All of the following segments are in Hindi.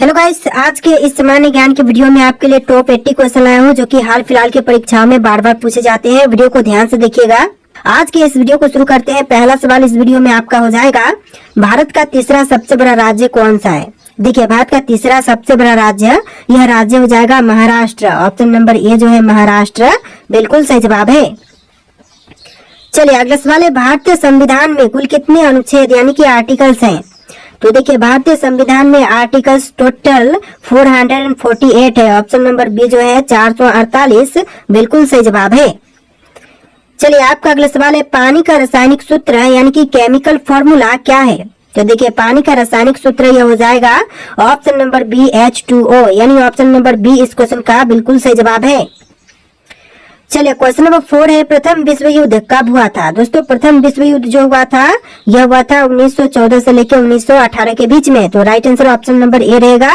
हेलो गाइस, आज के इस सामान्य ज्ञान के वीडियो में आपके लिए टॉप 80 क्वेश्चन लाया हूँ जो कि हाल फिलहाल की परीक्षाओं में बार बार पूछे जाते हैं। वीडियो को ध्यान से देखिएगा। आज के इस वीडियो को शुरू करते हैं। पहला सवाल इस वीडियो में आपका हो जाएगा, भारत का तीसरा सबसे बड़ा राज्य कौन सा है। देखिए, भारत का तीसरा सबसे बड़ा राज्य, यह राज्य हो जाएगा महाराष्ट्र। ऑप्शन नंबर ए जो है महाराष्ट्र, बिल्कुल सही जवाब है। चलिए अगला सवाल है, भारतीय संविधान में कुल कितने अनुच्छेद यानी कि आर्टिकल्स हैं। तो देखिए, भारतीय संविधान में आर्टिकल्स टोटल 448 है। ऑप्शन नंबर बी जो है 448, बिल्कुल सही जवाब है। चलिए आपका अगला सवाल है, पानी का रासायनिक सूत्र यानी कि केमिकल फॉर्मूला क्या है। तो देखिए, पानी का रासायनिक सूत्र यह हो जाएगा ऑप्शन नंबर बी H2O, यानी ऑप्शन नंबर बी इस क्वेश्चन का बिल्कुल सही जवाब है। चलिए क्वेश्चन नंबर 4 है, प्रथम विश्व युद्ध कब हुआ था। दोस्तों, प्रथम विश्व युद्ध जो हुआ था यह हुआ था 1914 से लेकर 1918 के बीच में। तो right answer option number A रहेगा,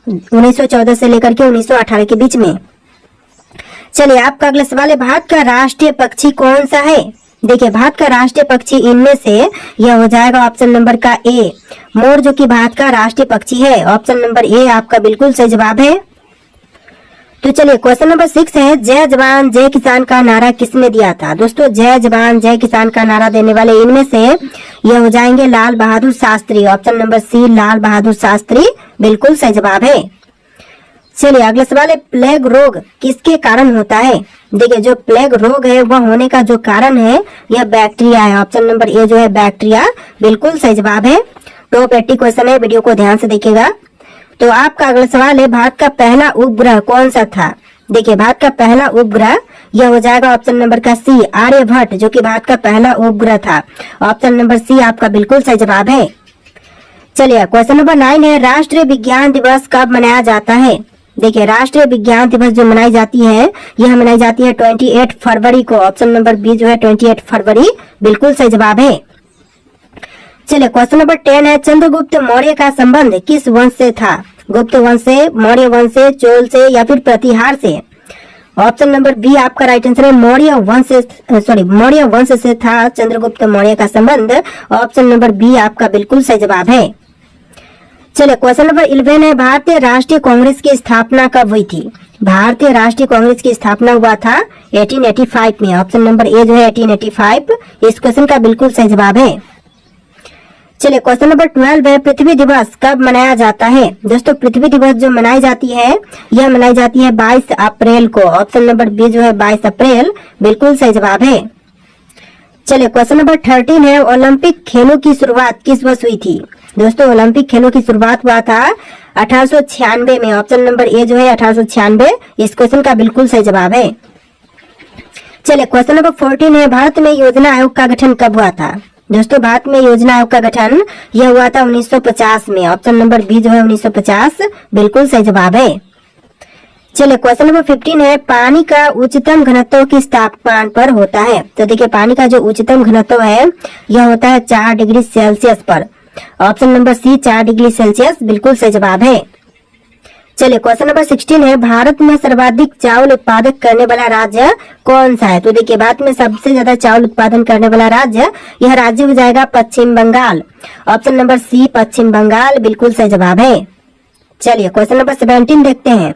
1914 से लेकर के 1918 के बीच में। चलिए आपका अगला सवाल है, भारत का राष्ट्रीय पक्षी कौन सा है। देखिए, भारत का राष्ट्रीय पक्षी इनमें से यह हो जाएगा ऑप्शन नंबर का ए, मोर, जो कि भारत का राष्ट्रीय पक्षी है। ऑप्शन नंबर ए आपका बिल्कुल सही जवाब है। तो चलिए क्वेश्चन नंबर 6 है, जय जवान जय किसान का नारा किसने दिया था। दोस्तों, जय जवान जय किसान का नारा देने वाले इनमें से यह हो जाएंगे लाल बहादुर शास्त्री। ऑप्शन नंबर सी लाल बहादुर शास्त्री, बिल्कुल सही जवाब है। चलिए अगला सवाल है, प्लेग रोग किसके कारण होता है। देखिए, जो प्लेग रोग है वह होने का जो कारण है यह बैक्टीरिया है। ऑप्शन नंबर ए जो है बैक्टीरिया, बिल्कुल सही जवाब है। टॉप 80 क्वेश्चन है, वीडियो को ध्यान से देखिएगा। तो आपका अगला सवाल है, भारत का पहला उपग्रह कौन सा था। देखिए, भारत का पहला उपग्रह यह हो जाएगा ऑप्शन नंबर का सी आर्यभट्ट, जो कि भारत का पहला उपग्रह था। ऑप्शन नंबर सी आपका बिल्कुल सही जवाब है। चलिए क्वेश्चन नंबर 9 है, राष्ट्रीय विज्ञान दिवस कब मनाया जाता है। देखिए, राष्ट्रीय विज्ञान दिवस जो मनाई जाती है यह मनाई जाती है 28 फरवरी को। ऑप्शन नंबर बी जो है 28 फरवरी, बिल्कुल सही जवाब है। चलिए क्वेश्चन नंबर 10 है, चंद्रगुप्त मौर्य का संबंध किस वंश से था। गुप्त वंश से, मौर्य वंश से, चोल से या फिर प्रतिहार से। ऑप्शन नंबर बी आपका राइट आंसर है, मौर्य वंश से था चंद्रगुप्त मौर्य का संबंध। ऑप्शन नंबर बी आपका बिल्कुल सही जवाब है। चलिए क्वेश्चन नंबर 11 है, भारतीय राष्ट्रीय कांग्रेस की स्थापना कब हुई थी। भारतीय राष्ट्रीय कांग्रेस की स्थापना हुआ था 1885 में। ऑप्शन नंबर ए जो है 1885, इस क्वेश्चन का बिल्कुल सही जवाब है। चलिए क्वेश्चन नंबर 12 है, पृथ्वी दिवस कब मनाया जाता है। दोस्तों, पृथ्वी दिवस जो मनाई जाती है यह मनाई जाती है 22 अप्रैल को। ऑप्शन नंबर बी जो है 22 अप्रैल, बिल्कुल सही जवाब है। चलिए क्वेश्चन नंबर 13 है, ओलंपिक खेलों की शुरुआत किस वर्ष हुई थी। दोस्तों, ओलंपिक खेलों की शुरुआत हुआ था 1896 में। ऑप्शन नंबर ए जो है 1896, इस क्वेश्चन का बिल्कुल सही जवाब है। चलिए क्वेश्चन नंबर 14 है, भारत में योजना आयोग का गठन कब हुआ था। दोस्तों, भारत में योजना आयोग का गठन यह हुआ था 1950 में। ऑप्शन नंबर बी जो है 1950, बिल्कुल सही जवाब है। चलिए क्वेश्चन नंबर 15 है, पानी का उच्चतम घनत्व किस तापमान पर होता है। तो देखिए, पानी का जो उच्चतम घनत्व है यह होता है 4 डिग्री सेल्सियस पर। Option number C 4 degree Celsius, बिल्कुल सही जवाब है। चलिए क्वेश्चन नंबर 16 है, भारत में सर्वाधिक चावल उत्पादक करने वाला राज्य कौन सा है। तो देखिए, भारत में सबसे ज्यादा चावल उत्पादन करने वाला राज्य, यह राज्य हो जाएगा पश्चिम बंगाल। ऑप्शन नंबर सी पश्चिम बंगाल, बिल्कुल सही जवाब है। चलिए क्वेश्चन नंबर 17 देखते हैं,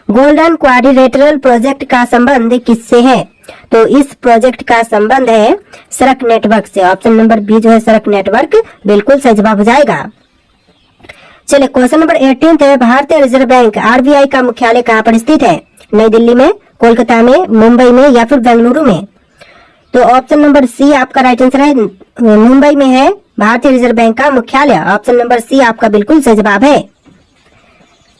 गोल्डन क्वाड्रिलेटरल प्रोजेक्ट का संबंध किससे है। तो इस प्रोजेक्ट का संबंध है सड़क नेटवर्क से। ऑप्शन नंबर बी जो है सड़क नेटवर्क, बिल्कुल सही जवाब हो जाएगा। चलिए क्वेश्चन नंबर 18 है, भारतीय रिजर्व बैंक आरबीआई का मुख्यालय कहाँ पर स्थित है। नई दिल्ली में, कोलकाता में, मुंबई में या फिर बेंगलुरु में। तो ऑप्शन नंबर सी आपका राइट आंसर है, मुंबई में है भारतीय रिजर्व बैंक का मुख्यालय। ऑप्शन नंबर सी आपका बिल्कुल सही जवाब है।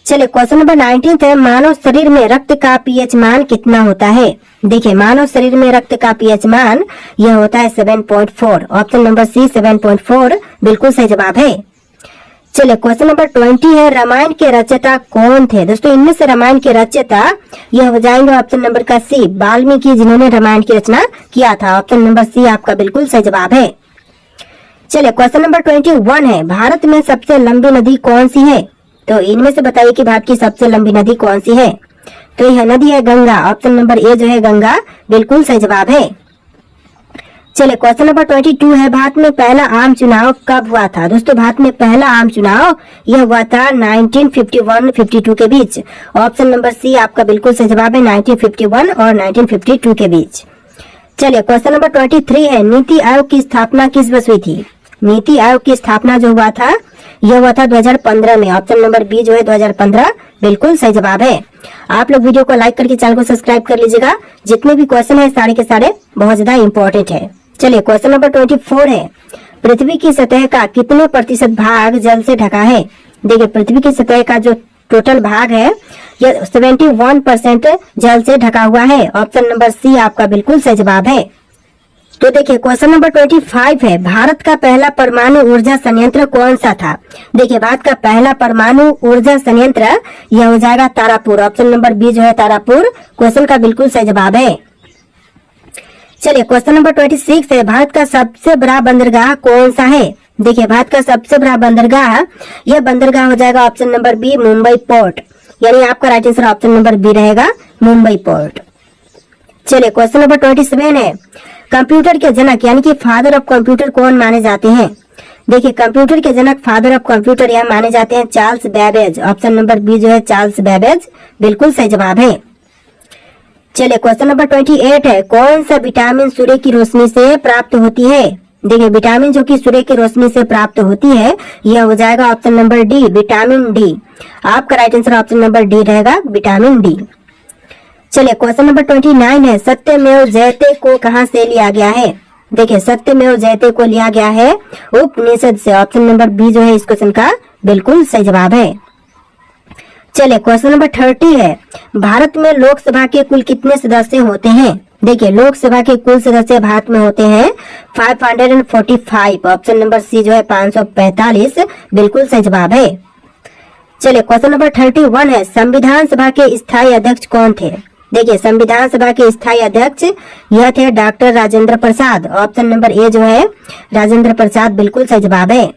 चलिए क्वेश्चन नंबर 19 है, मानव शरीर में रक्त का पीएच मान कितना होता है। देखिए, मानव शरीर में रक्त का पीएच मान यह होता है 7.4। ऑप्शन नंबर सी 7.4, बिल्कुल सही जवाब है। चलिए क्वेश्चन नंबर 20 है, रामायण के रचयिता कौन थे। दोस्तों, इनमें से रामायण के रचयिता यह हो जाएंगे ऑप्शन नंबर का सी वाल्मीकि, जिन्होंने रामायण की रचना किया था। ऑप्शन नंबर सी आपका बिल्कुल सही जवाब है। चलिए क्वेश्चन नंबर 21 है, भारत में सबसे लंबी नदी कौन सी है। तो इनमें से बताइए कि भारत की सबसे लंबी नदी कौन सी है। तो यह नदी है गंगा। ऑप्शन नंबर ए जो है गंगा, बिल्कुल सही जवाब है। चलिए क्वेश्चन नंबर 22 है, भारत में पहला आम चुनाव कब हुआ था? दोस्तों भारत में पहला आम चुनाव यह हुआ था 1951-52 के बीच। ऑप्शन नंबर सी आपका बिल्कुल सही जवाब है, 1951 और 1952 के बीच। चलिए क्वेश्चन नंबर 23 है, नीति आयोग की स्थापना किस वर्ष हुई थी? नीति आयोग की स्थापना जो हुआ था यह हुआ था 2015 में। ऑप्शन नंबर बी जो है 2015 बिल्कुल सही जवाब है। आप लोग वीडियो को लाइक करके चैनल को सब्सक्राइब कर लीजिएगा। जितने भी क्वेश्चन है सारे के सारे बहुत ज्यादा इंपॉर्टेंट है। चलिए क्वेश्चन नंबर 24 है, पृथ्वी की सतह का कितने प्रतिशत भाग जल से ढका है? देखिए पृथ्वी की सतह का जो टोटल भाग है यह 71% जल से ढका हुआ है। ऑप्शन नंबर सी आपका बिल्कुल सही जवाब है। तो देखिए क्वेश्चन नंबर 25 है, भारत का पहला परमाणु ऊर्जा संयंत्र कौन सा था? देखिए भारत का पहला परमाणु ऊर्जा संयंत्र यह हो जाएगा तारापुर। ऑप्शन नंबर बी जो है तारापुर क्वेश्चन का बिल्कुल सही जवाब है। चलिए क्वेश्चन नंबर 26 है, भारत का सबसे बड़ा बंदरगाह कौन सा है? देखिए भारत का सबसे बड़ा बंदरगाह यह बंदरगाह हो जाएगा option number B Mumbai port, यानी आपका right answer option number B रहेगा मुंबई पोर्ट। चलिए क्वेश्चन नंबर 27 है, कंप्यूटर के जनक यानी कि फादर ऑफ कंप्यूटर कौन माने जाते हैं? देखिए कंप्यूटर के जनक फादर ऑफ कंप्यूटर यह माने जाते हैं Charles Babbage. Option number B जो है चार्ल्स बेबेज बिल्कुल सही जवाब है। चलिए क्वेश्चन नंबर 28 है, कौन सा विटामिन सूर्य की रोशनी से प्राप्त होती है? देखिए विटामिन जो कि सूर्य की रोशनी से प्राप्त होती है यह हो जाएगा option number D vitamin D. आपका right answer option number D रहेगा विटामिन डी। चलिए क्वेश्चन नंबर 29 है, सत्यमेव जयते को कहां से लिया गया है? देखिए सत्यमेव जयते को लिया गया है उपनिषद से। ऑप्शन नंबर बी जो है इस क्वेश्चन का बिल्कुल सही जवाब है। चलिए क्वेश्चन नंबर 30 है, भारत में लोकसभा के कुल कितने सदस्य होते हैं? देखिए लोकसभा के कुल सदस्य भारत में होते हैं 545। ऑप्शन नंबर सी जो है 545 बिल्कुल सही जवाब है। चलिए क्वेश्चन नंबर 31 है, संविधान सभा के स्थायी अध्यक्ष कौन थे? देखिए संविधान सभा के स्थायी अध्यक्ष यह थे doctor Rajendra Prasad. Option number A जो है राजेंद्र प्रसाद बिल्कुल सही जवाब है।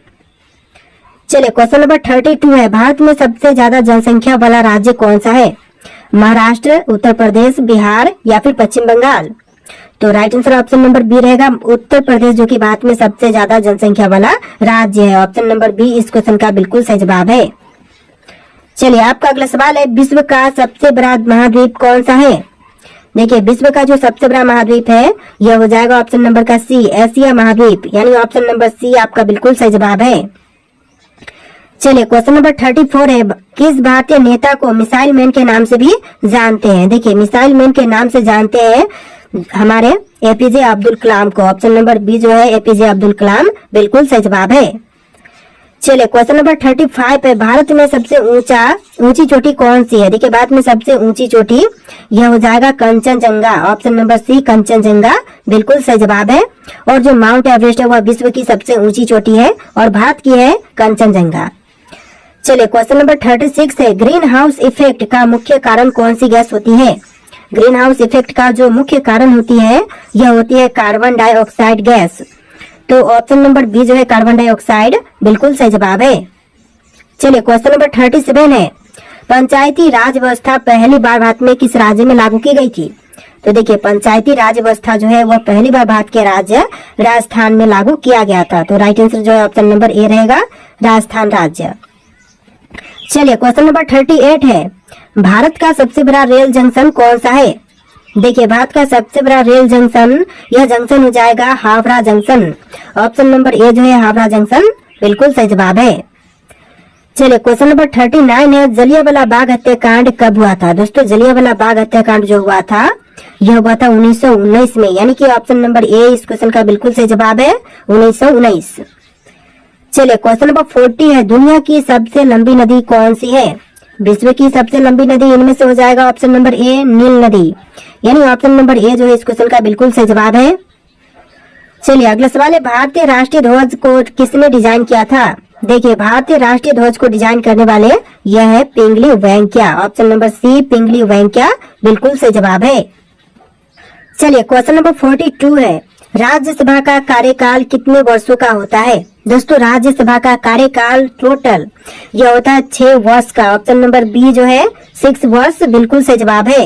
चलिए क्वेश्चन नंबर 32 है, भारत में सबसे ज्यादा जनसंख्या वाला राज्य कौन सा है? महाराष्ट्र, उत्तर प्रदेश, बिहार या फिर पश्चिम बंगाल? तो right answer option number B रहेगा उत्तर प्रदेश, जो कि भारत में सबसे ज्यादा जनसंख्या वाला राज्य है। ऑप्शन नंबर बी इस क्वेश्चन का बिल्कुल सही जवाब है। चलिए आपका अगला सवाल है, विश्व का सबसे बड़ा महाद्वीप कौन सा है? देखिए विश्व का जो सबसे बड़ा महाद्वीप है यह हो जाएगा ऑप्शन नंबर का सी एशिया महाद्वीप, यानी ऑप्शन नंबर सी आपका बिल्कुल सही जवाब है। चलिए क्वेश्चन नंबर 34 है, किस भारतीय नेता को मिसाइल मैन के नाम से भी जानते हैं? देखिए मिसाइल मैन के नाम से जानते हैं हमारे एपीजे अब्दुल कलाम को। ऑप्शन नंबर बी जो है एपीजे अब्दुल कलाम बिल्कुल सही जवाब है। चलिए क्वेश्चन नंबर 35 है, भारत में सबसे ऊंची चोटी कौन सी है? देखिए भारत में सबसे ऊंची चोटी यह हो जाएगा Kanchenjunga. Option number C Kanchenjunga बिल्कुल सही जवाब है। और जो माउंट एवरेस्ट है वह विश्व की सबसे ऊंची चोटी है और भारत की है कंचनजंगा। चलिए क्वेश्चन नंबर 36 है, ग्रीन हाउस इफेक्ट का मुख्य कारण कौन सी गैस होती है? ग्रीन हाउस इफेक्ट का जो मुख्य कारण होती है यह होती है कार्बन डाइऑक्साइड गैस। तो ऑप्शन नंबर बी जो है कार्बन डाइऑक्साइड बिल्कुल सही जवाब है। चलिए क्वेश्चन नंबर 37 है, पंचायती राज व्यवस्था पहली बार भारत में किस राज्य में लागू की गई थी? तो देखिए पंचायती राज व्यवस्था जो है वह पहली बार भारत के राज्य राजस्थान में लागू किया गया था। तो राइट आंसर जो है ऑप्शन नंबर ए रहेगा राजस्थान राज्य। चलिए क्वेश्चन नंबर 38 है, भारत का सबसे बड़ा रेल जंक्शन कौन सा है? देखिए भारत का सबसे बड़ा रेल जंक्शन यह जंक्शन हो जाएगा Howrah junction. Option number A जो है हावड़ा जंक्शन बिल्कुल सही जवाब है। चलिए क्वेश्चन नंबर 39 है, जलियांवाला बाग हत्याकांड कब हुआ था? दोस्तों जलियांवाला बाग हत्याकांड जो हुआ था यह हुआ था 1919 में, यानी कि ऑप्शन नंबर ए इस क्वेश्चन का बिल्कुल सही जवाब है 1919। चलिए क्वेश्चन नंबर 40 है, दुनिया की सबसे लंबी नदी कौन सी है? विश्व की सबसे लंबी नदी इनमें से हो जाएगा ऑप्शन नंबर ए नील नदी, यानी ऑप्शन नंबर ए जो है इस क्वेश्चन का बिल्कुल सही जवाब है। चलिए अगला सवाल है, भारतीय राष्ट्रीय ध्वज को किसने डिजाइन किया था? देखिए भारतीय राष्ट्रीय ध्वज को डिजाइन करने वाले यह है पिंगली वेंकैया। ऑप्शन नंबर सी पिंगली वेंकैया बिल्कुल सही जवाब है। चलिए क्वेश्चन नंबर 42 है, राज्यसभा का कार्यकाल कितने वर्षों का होता है? दोस्तों राज्यसभा का कार्यकाल टोटल यह होता है 6 वर्ष का। ऑप्शन नंबर बी जो है 6 वर्ष बिल्कुल सही जवाब है।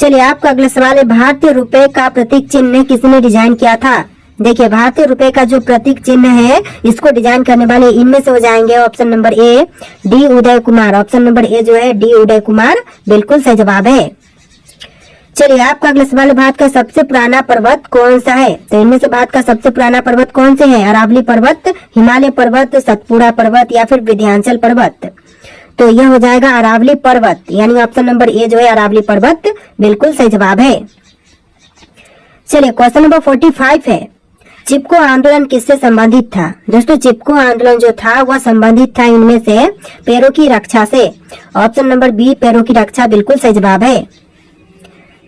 चलिए आपका अगला सवाल है, भारतीय रुपए का प्रतीक चिन्ह किसने डिजाइन किया था? देखिए भारतीय रुपए का जो प्रतीक चिन्ह है इसको डिजाइन करने वाले इनमें से हो जाएंगे option number A D Uday Kumar. Option number A जो है डी उदय कुमार बिल्कुल सही जवाब है। चलिए आपका अगला सवाल है, भारत का सबसे पुराना पर्वत कौन सा है? तो इनमें से भारत का सबसे पुराना पर्वत कौन से है? अरावली पर्वत, हिमालय पर्वत, सतपुड़ा पर्वत या फिर विंध्याचल पर्वत? तो यह हो जाएगा अरावली पर्वत, यानी ऑप्शन नंबर ए जो है अरावली पर्वत बिल्कुल सही जवाब है। चलिए क्वेश्चन नंबर 45 है, चिपको आंदोलन किससे संबंधित था? दोस्तों चिपको आंदोलन जो था वह संबंधित था इनमें से पैरों की रक्षा से। ऑप्शन नंबर बी पैरों की रक्षा बिल्कुल सही जवाब है।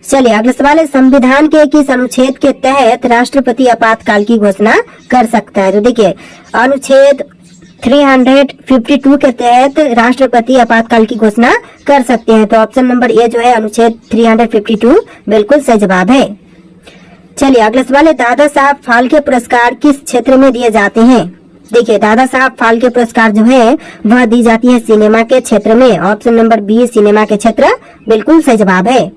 चलिए अगला सवाल है, संविधान के किस अनुच्छेद के तहत राष्ट्रपति आपातकाल की घोषणा कर सकता है? तो देखिए अनुच्छेद 352 के तहत राष्ट्रपति आपातकाल की घोषणा कर सकते हैं। तो ऑप्शन नंबर ए जो है अनुच्छेद 352 बिल्कुल सही जवाब है। चलिए अगला सवाल है, दादा साहब फाल्के पुरस्कार किस क्षेत्र में दिए जाते हैं? देखिए दादा साहब फाल्के पुरस्कार जो है वह दी जाती है सिनेमा के क्षेत्र में। ऑप्शन नंबर बी सिनेमा के क्षेत्र बिल्कुल सही जवाब है।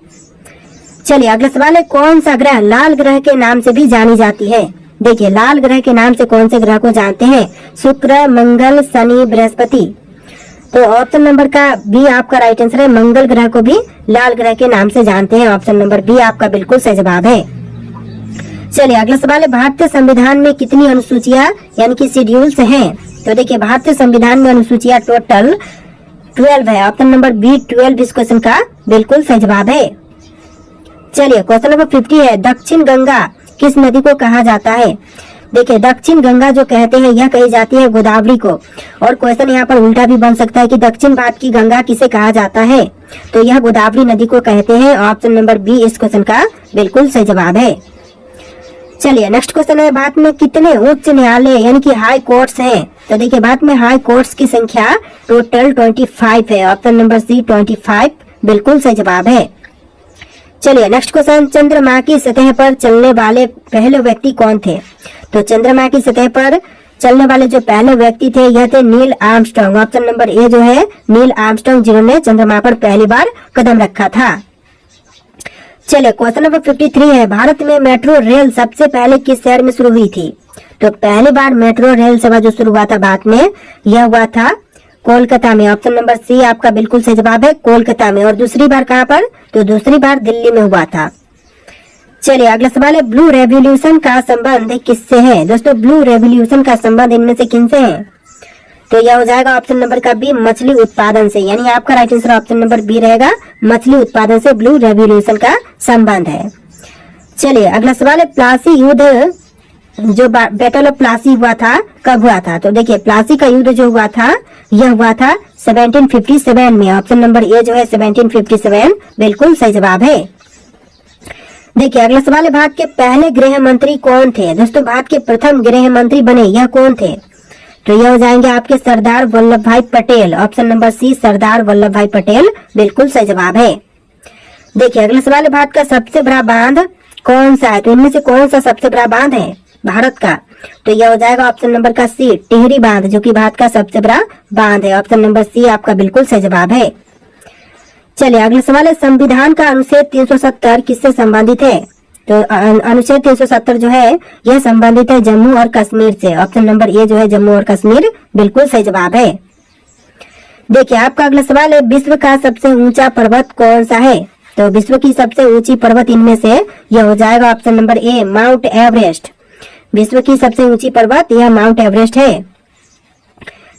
चलिए अगला सवाल है, कौन सा ग्रह लाल ग्रह के नाम से भी जानी जाती है? देखिए लाल ग्रह के नाम से कौन से ग्रह को जानते हैं? शुक्र, मंगल, शनि, बृहस्पति। तो ऑप्शन नंबर का बी आपका राइट आंसर है, मंगल ग्रह को भी लाल ग्रह के नाम से जानते हैं। ऑप्शन नंबर बी आपका बिल्कुल सही जवाब है। चलिए अगला सवाल है, भारतीय संविधान में कितनी अनुसूचियां यानी कि शेड्यूल्स हैं? तो देखिए भारतीय संविधान में अनुसूचियां टोटल 12 है। ऑप्शन नंबर बी 12 इस क्वेश्चन का बिल्कुल सही जवाब है। चलिए क्वेश्चन नंबर 50 है, दक्षिण गंगा किस नदी को कहा जाता है? देखिए दक्षिण गंगा जो कहते हैं यह कही जाती है गोदावरी को। और क्वेश्चन यहाँ पर उल्टा भी बन सकता है कि दक्षिण भारत की गंगा किसे कहा जाता है? तो यह गोदावरी नदी को कहते हैं। ऑप्शन नंबर बी इस क्वेश्चन का बिल्कुल सही जवाब है। चलिए नेक्स्ट क्वेश्चन है, भारत में कितने उच्च न्यायालय यानी कि हाई कोर्ट्स हैं? तो देखिए भारत में हाई कोर्ट्स की संख्या टोटल 25 है। ऑप्शन नंबर सी 25 बिल्कुल सही जवाब है। चलिए नेक्स्ट क्वेश्चन, चंद्रमा की सतह पर चलने वाले पहले व्यक्ति कौन थे? तो चंद्रमा की सतह पर चलने वाले जो पहले व्यक्ति थे यह थे Neil Armstrong. Option number A जो है नील आर्मस्ट्रांग जिन्होंने चंद्रमा पर पहली बार कदम रखा था। चलिए क्वेश्चन नंबर 53 है, भारत में मेट्रो रेल सबसे पहले किस शहर में शुरू हुई थी? तो पहली बार मेट्रो रेल सेवा जो शुरू हुआ था भारत में यह हुआ था कोलकाता में। ऑप्शन नंबर सी आपका बिल्कुल सही जवाब है, कोलकाता में। और दूसरी बार कहाँ पर? तो दूसरी बार दिल्ली में हुआ था। चलिए अगला सवाल है, ब्लू रेवोल्यूशन का संबंध किससे है? दोस्तों ब्लू रेवोल्यूशन का संबंध इनमें से किनसे है? तो यह हो जाएगा ऑप्शन नंबर का बी मछली उत्पादन से, यानी आपका right answer option number B रहेगा, मछली उत्पादन से ब्लू रेवोल्यूशन का संबंध है। चलिए अगला सवाल है, प्लासी युद्ध जो बैटल ऑफ प्लासी हुआ था कब हुआ था? तो देखिए प्लासी का युद्ध जो हुआ था यह हुआ था 1757 में। ऑप्शन नंबर ए जो है 1757 बिल्कुल सही जवाब है। देखिए अगला सवाल है, भारत के पहले गृह मंत्री कौन थे? दोस्तों भारत के प्रथम गृह मंत्री बने यह कौन थे? तो यह हो जाएंगे आपके सरदार वल्लभ भाई पटेल। ऑप्शन नंबर सी सरदार वल्लभ भाई पटेल बिल्कुल सही जवाब है। देखिए अगला सवाल है, भारत का सबसे बड़ा बांध कौन सा है? तो इनमें से कौन सा सबसे बड़ा बांध है भारत का? तो यह हो जाएगा ऑप्शन नंबर का सी टिहरी बांध, जो कि भारत का सबसे बड़ा बांध है। ऑप्शन नंबर सी आपका बिल्कुल सही जवाब है। चलिए अगला सवाल है, संविधान का अनुच्छेद 370 किससे संबंधित है? तो अनुच्छेद 370 जो है यह संबंधित है जम्मू और कश्मीर से। ऑप्शन नंबर ए जो है जम्मू और कश्मीर बिल्कुल सही जवाब है। देखिए आपका अगला सवाल है, विश्व का सबसे ऊंचा पर्वत कौन सा है? तो विश्व की सबसे ऊंची पर्वत इनमें से यह हो जाएगा option number A mount Everest. विश्व की सबसे ऊंची पर्वत यह माउंट एवरेस्ट है।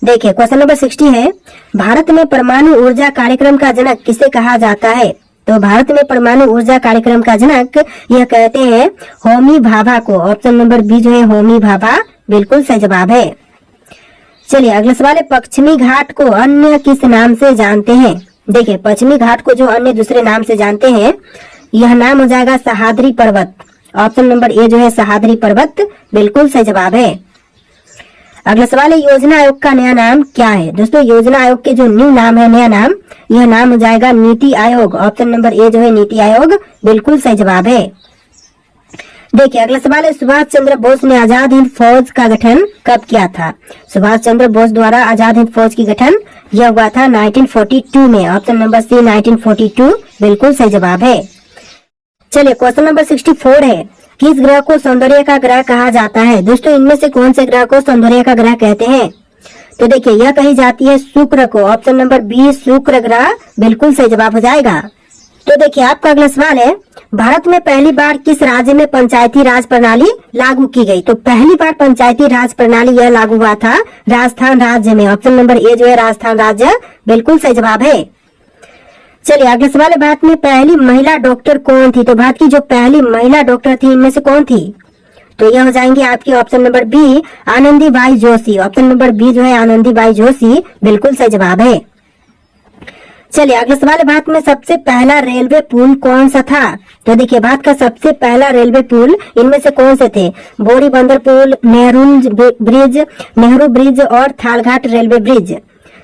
देखिए क्वेश्चन नंबर 60 है, भारत में परमाणु ऊर्जा कार्यक्रम का जनक किसे कहा जाता है? तो भारत में परमाणु ऊर्जा कार्यक्रम का जनक यह कहते हैं होमी भाभा को। ऑप्शन नंबर बी जो है होमी भाभा बिल्कुल सही जवाब है। चलिए अगला सवाल है, पश्चिमी घाट को अन्य किस नाम से जानते हैं? देखिए पश्चिमी घाट को जो अन्य दूसरे नाम से जानते हैं यह नाम हो जाएगा सह्याद्री पर्वत। ऑप्शन नंबर ए जो है सह्याद्री पर्वत बिल्कुल सही जवाब है। अगला सवाल है, योजना आयोग का नया नाम क्या है? दोस्तों योजना आयोग के जो न्यू नाम है नया नाम यह नाम हो जाएगा NITI Aayog. Option number A जो है नीति आयोग बिल्कुल सही जवाब है। देखिए अगला सवाल है, सुभाष चंद्र बोस ने आजाद हिंद फौज का गठन कब किया था? सुभाष चंद्र बोस द्वारा आजाद हिंद फौज की गठन यह हुआ था 1942 में। ऑप्शन नंबर सी 1942 बिल्कुल सही जवाब है। चलिए क्वेश्चन नंबर 64 है, किस ग्रह को सौंदर्य का ग्रह कहा जाता है? दोस्तों इनमें से कौन से ग्रह को सौंदर्य का ग्रह कहते हैं? तो देखिए यह कही जाती है शुक्र को। ऑप्शन नंबर बी शुक्र ग्रह बिल्कुल सही जवाब हो जाएगा। तो देखिए आपका अगला सवाल है, भारत में पहली बार किस राज्य में पंचायती राज प्रणाली लागू की गई? तो पहली बार पंचायती राज प्रणाली यह लागू हुआ था राजस्थान राज्य में। ऑप्शन नंबर ए जो है राजस्थान राज्य बिल्कुल सही जवाब है। चलिए अगला सवाल है, भारत में पहली महिला डॉक्टर कौन थी? तो भारत की जो पहली महिला डॉक्टर थी इनमें से कौन थी? तो यह हो जाएंगे आपकी option number B Anandibai Joshi. Option number B जो है आनंदीबाई जोशी बिल्कुल सही जवाब है। चलिए अगला सवाल है, भारत में सबसे पहला रेलवे पुल कौन सा था? तो देखिए भारत का सबसे पहला रेलवे पुल इनमें से कौन से थे? बोरी बंदर पुल, नेहरू ब्रिज और थालघाट रेलवे ब्रिज।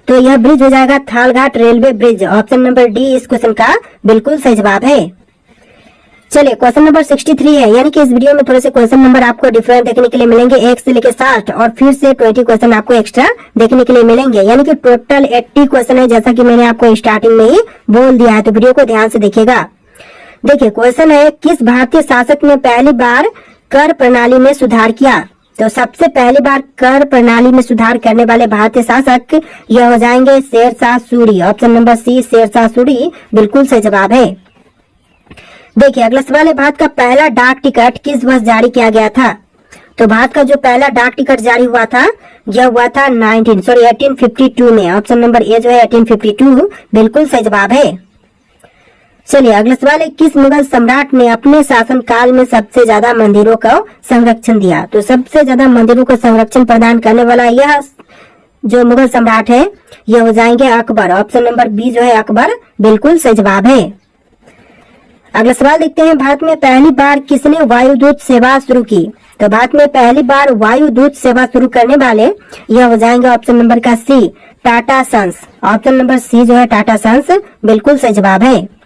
तो यह ब्रिज हो जाएगा Thalghat railway bridge. Option number D इस क्वेश्चन का बिल्कुल सही जवाब है। चलिए क्वेश्चन नंबर 63 है, यानी कि इस वीडियो में थोड़े से क्वेश्चन नंबर आपको डिफरेंट देखने के लिए मिलेंगे, 1 से लेकर 60 और फिर से 20 क्वेश्चन आपको एक्स्ट्रा देखने के लिए मिलेंगे, यानी कि टोटल 80 क्वेश्चन है, जैसा कि मैंने आपको स्टार्टिंग में ही बोल दिया है। तो वीडियो को ध्यान से देखिएगा। देखिए क्वेश्चन है, किस भारतीय शासक ने पहली बार कर प्रणाली में सुधार किया? तो सबसे पहली बार कर प्रणाली में सुधार करने वाले भारतीय शासक यह हो जाएंगे Shershah Suri. Option number C Shershah Suri बिल्कुल सही जवाब है। देखिए अगला सवाल है, भारत का पहला डाक टिकट किस वर्ष जारी किया गया था? तो भारत का जो पहला डाक टिकट जारी हुआ था यह हुआ था 1852 में। ऑप्शन नंबर ए जो है 1852 बिल्कुल सही जवाब है। चलिए अगला सवाल है, किस मुगल सम्राट ने अपने शासन काल में सबसे ज्यादा मंदिरों का संरक्षण दिया? तो सबसे ज्यादा मंदिरों को संरक्षण प्रदान करने वाला यह जो मुगल सम्राट है यह हो जाएंगे अकबर। ऑप्शन नंबर बी जो है अकबर बिल्कुल सही जवाब है। अगला सवाल देखते हैं, भारत में पहली बार किसने वायुदूत सेवा शुरू की? तो भारत में पहली बार वायुदूत सेवा शुरू करने वाले यह हो जाएंगे ऑप्शन नंबर का C Tata Sons. Option number C जो है टाटा सन्स बिल्कुल सही जवाब है।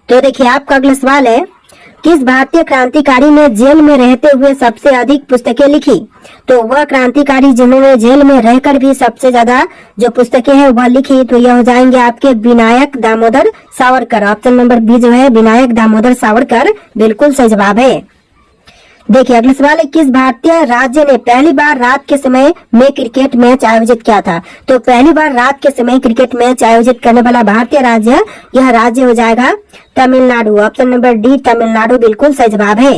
तो देखिए आपका अगला सवाल है, किस भारतीय क्रांतिकारी ने जेल में रहते हुए सबसे अधिक पुस्तकें लिखी? तो वह क्रांतिकारी जिन्होंने जेल में रहकर भी सबसे ज्यादा जो पुस्तकें हैं वह लिखी, तो यह हो जाएंगे आपके Vinayak Damodar Savarkar. Option number B जो है विनायक दामोदर सावरकर बिल्कुल सही जवाब है। देखिए अगला सवाल है, किस भारतीय राज्य ने पहली बार रात के समय में क्रिकेट मैच आयोजित किया था? तो पहली बार रात के समय क्रिकेट मैच आयोजित करने वाला भारतीय राज्य यह राज्य हो जाएगा Tamil Nadu. Option number D Tamil Nadu बिल्कुल सही जवाब है।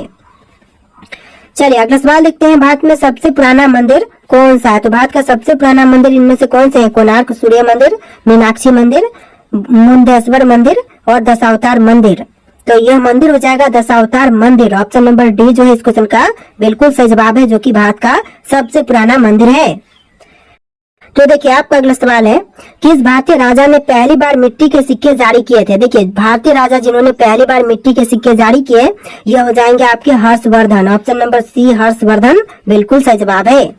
चलिए अगला सवाल देखते हैं, भारत में सबसे पुराना मंदिर कौन सा है? तो भारत का सबसे पुराना मंदिर इनमें से कौन से है? कोणार्क सूर्य मंदिर, मीनाक्षी मंदिर, मुंडेश्वर मंदिर और दशावतार मंदिर। तो यह मंदिर हो जाएगा दशावतार मंदिर। ऑप्शन नंबर डी जो है इस क्वेश्चन का बिल्कुल सही जवाब है, जो कि भारत का सबसे पुराना मंदिर है। तो देखिए आपका अगला सवाल है, किस भारतीय राजा ने पहली बार मिट्टी के सिक्के जारी किए थे? देखिए भारतीय राजा जिन्होंने पहली बार मिट्टी के सिक्के जारी किए यह हो जाएंगे आपके Harshavardhan. Option number C Harshavardhan बिल्कुल सही जवाब है।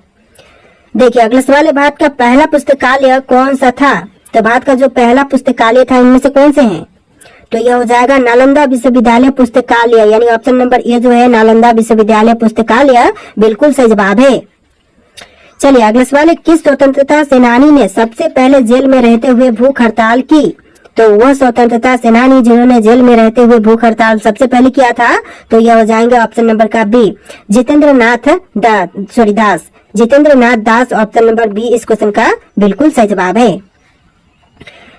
देखिए अगला सवाल है, भारत का पहला पुस्तकालय कौन सा था? तो भारत का जो पहला पुस्तकालय था इनमें से कौन से हैं? तो यह हो जाएगा नालंदा विश्वविद्यालय पुस्तकालय, यानी ऑप्शन नंबर ए जो है नालंदा विश्वविद्यालय पुस्तकालय बिल्कुल सही जवाब है। चलिए अगला सवाल है, किस स्वतंत्रता सेनानी ने सबसे पहले जेल में रहते हुए भूख हड़ताल की? तो वह स्वतंत्रता सेनानी जिन्होंने जेल में रहते हुए भूख हड़ताल सबसे पहले किया था तो यह हो जाएंगे ऑप्शन नंबर का बी जितेंद्र नाथ दास। जितेंद्र नाथ दास ऑप्शन नंबर बी इस क्वेश्चन का बिल्कुल सही जवाब है।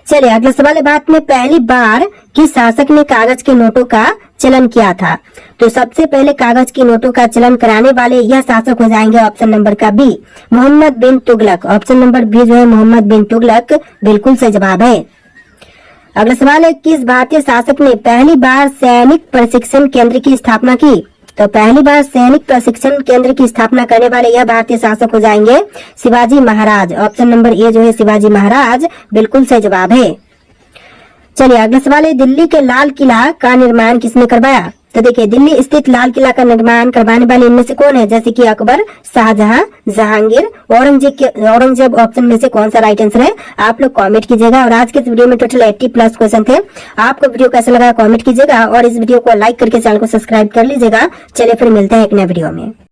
चलिए अगला सवाल है, भारत में पहली बार किस शासक ने कागज के नोटों का चलन किया था? तो सबसे पहले कागज के नोटों का चलन कराने वाले यह शासक हो जाएंगे ऑप्शन नंबर का बी मोहम्मद बिन तुगलक। ऑप्शन नंबर बी जो है मोहम्मद बिन तुगलक बिल्कुल सही जवाब है। अगला सवाल है, किस भारतीय शासक ने पहली बार सैनिक प्रशिक्षण केंद्र की स्थापना की? तो पहली बार सैनिक प्रशिक्षण केंद्र की स्थापना करने वाले यह भारतीय शासक हो जाएंगे Shivaji Maharaj. Option number A जो है शिवाजी महाराज बिल्कुल सही जवाब है। चलिए अगला सवाल है, दिल्ली के लाल किला का निर्माण किसने करवाया? तो देखिए दिल्ली स्थित लाल किला का निर्माण करवाने वाले इनमें से कौन है? जैसे कि अकबर, शाहजहां, जहांगीर, औरंगजेब ऑप्शन में से कौन सा राइट आंसर है? आप लोग कमेंट कीजिएगा। और आज के इस वीडियो में टोटल 80+ क्वेश्चन थे। आपको वीडियो कैसा लगा कमेंट कीजिएगा और इस वीडियो को लाइक करके चैनल को सब्सक्राइब कर लीजिएगा। चलिए फिर मिलते हैं एक नए वीडियो में।